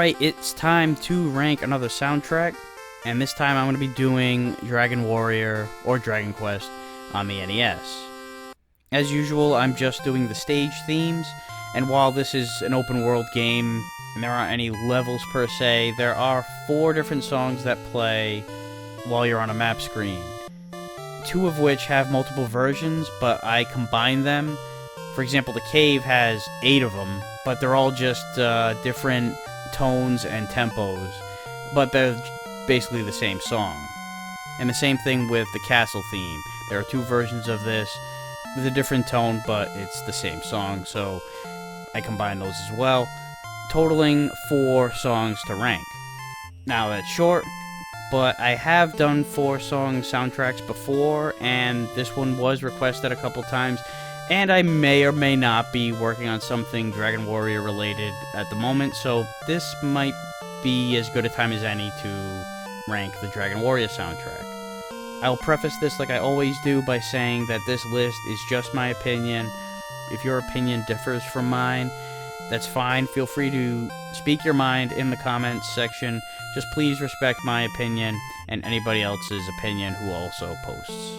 Alright, it's time to rank another soundtrack, and this time I'm going to be doing Dragon Warrior or Dragon Quest on the NES. As usual, I'm just doing the stage themes, and while this is an open world game and there aren't any levels per se, there are 4 different songs that play while you're on a map screen. 2 of which have multiple versions, but I combine them. For example, the cave has 8 of them, but they're all just different tones and tempos, but they're basically the same song. And the same thing with the castle theme. There are 2 versions of this with a different tone, but it's the same song, so I combine those as well, totaling 4 songs to rank. Now that's short, but I have done 4-song soundtracks before, and this one was requested a couple times, and I may or may not be working on something Dragon Warrior related at the moment, so this might be as good a time as any to rank the Dragon Warrior soundtrack. I'll preface this like I always do by saying that this list is just my opinion. If your opinion differs from mine, that's fine. Feel free to speak your mind in the comments section. Just please respect my opinion and anybody else's opinion who also posts.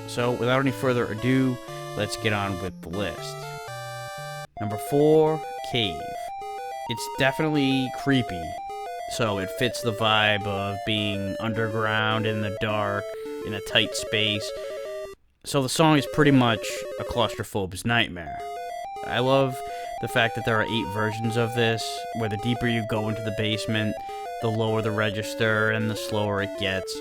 So, without any further ado, let's get on with the list. Number 4, Cave. It's definitely creepy, so it fits the vibe of being underground in the dark, in a tight space. So the song is pretty much a claustrophobe's nightmare. I love the fact that there are 8 versions of this, where the deeper you go into the basement, the lower the register and the slower it gets.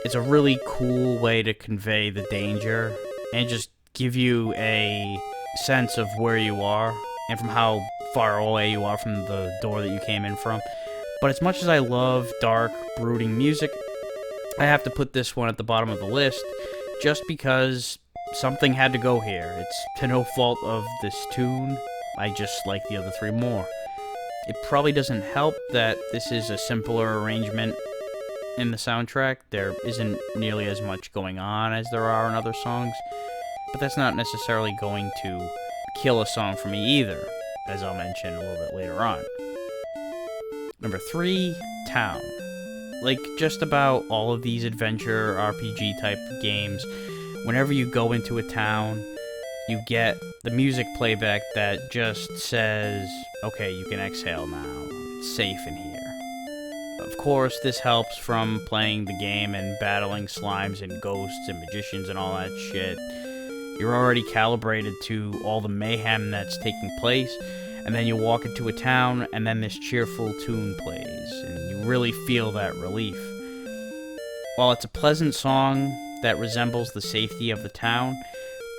It's a really cool way to convey the danger and just give you a sense of where you are and from how far away you are from the door that you came in from. But as much as I love dark, brooding music, I have to put this one at the bottom of the list just because something had to go here. It's to no fault of this tune. I just like the other 3 more. It probably doesn't help that this is a simpler arrangement in the soundtrack. There isn't nearly as much going on as there are in other songs, but that's not necessarily going to kill a song for me either, as I'll mention a little bit later on. Number 3, Town. Like just about all of these adventure RPG type games, whenever you go into a town, you get the music playback that just says, okay, you can exhale now, it's safe in here. Of course, this helps from playing the game and battling slimes and ghosts and magicians and all that shit. You're already calibrated to all the mayhem that's taking place, and then you walk into a town, and then this cheerful tune plays, and you really feel that relief. While it's a pleasant song that resembles the safety of the town,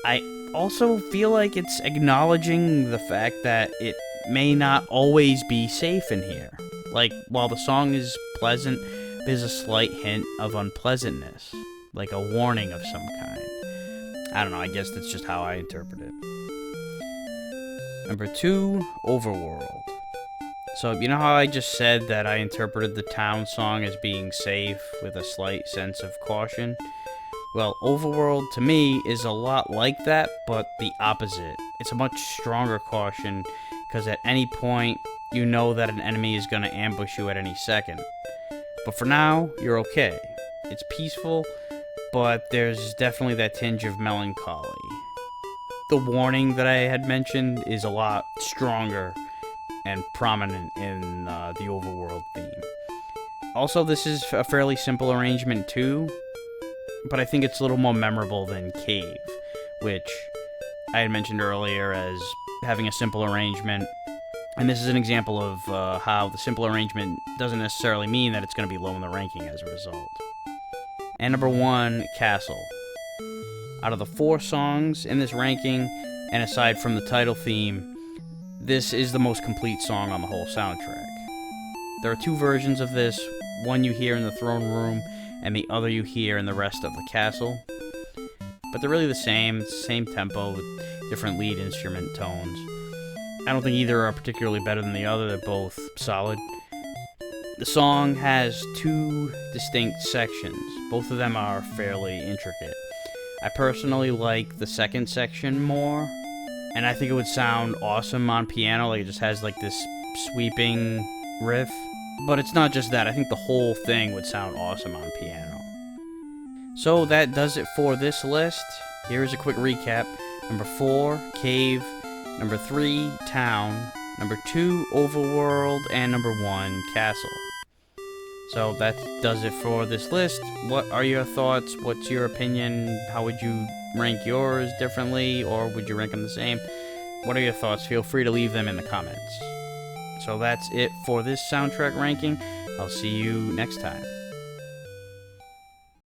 I also feel like it's acknowledging the fact that it may not always be safe in here. Like, while the song is pleasant, there's a slight hint of unpleasantness, like a warning of some kind. I don't know, I guess that's just how I interpret it. Number 2, Overworld. So, you know how I just said that I interpreted the town song as being safe with a slight sense of caution? Well, Overworld to me is a lot like that, but the opposite. It's a much stronger caution, because at any point, you know that an enemy is going to ambush you at any second. But for now, you're okay. It's peaceful, but there's definitely that tinge of melancholy. The warning that I had mentioned is a lot stronger and prominent in the Overworld theme. Also, this is a fairly simple arrangement too, but I think it's a little more memorable than Cave, which I had mentioned earlier as having a simple arrangement. And this is an example of how the simple arrangement doesn't necessarily mean that it's going to be low in the ranking as a result. And number 1, Castle. Out of the 4 songs in this ranking, and aside from the title theme, this is the most complete song on the whole soundtrack. There are 2 versions of this, one you hear in the throne room, and the other you hear in the rest of the castle. But they're really the same tempo with different lead instrument tones. I don't think either are particularly better than the other, they're both solid. The song has 2 distinct sections. Both of them are fairly intricate. I personally like the second section more, and I think it would sound awesome on piano. Like, it just has like this sweeping riff. But it's not just that, I think the whole thing would sound awesome on piano. So that does it for this list. Here is a quick recap. Number 4, Cave. Number 3, Town. Number 2, Overworld. And number 1, Castle. So that does it for this list. What are your thoughts? What's your opinion? How would you rank yours differently, or would you rank them the same? What are your thoughts? Feel free to leave them in the comments. So that's it for this soundtrack ranking. I'll see you next time.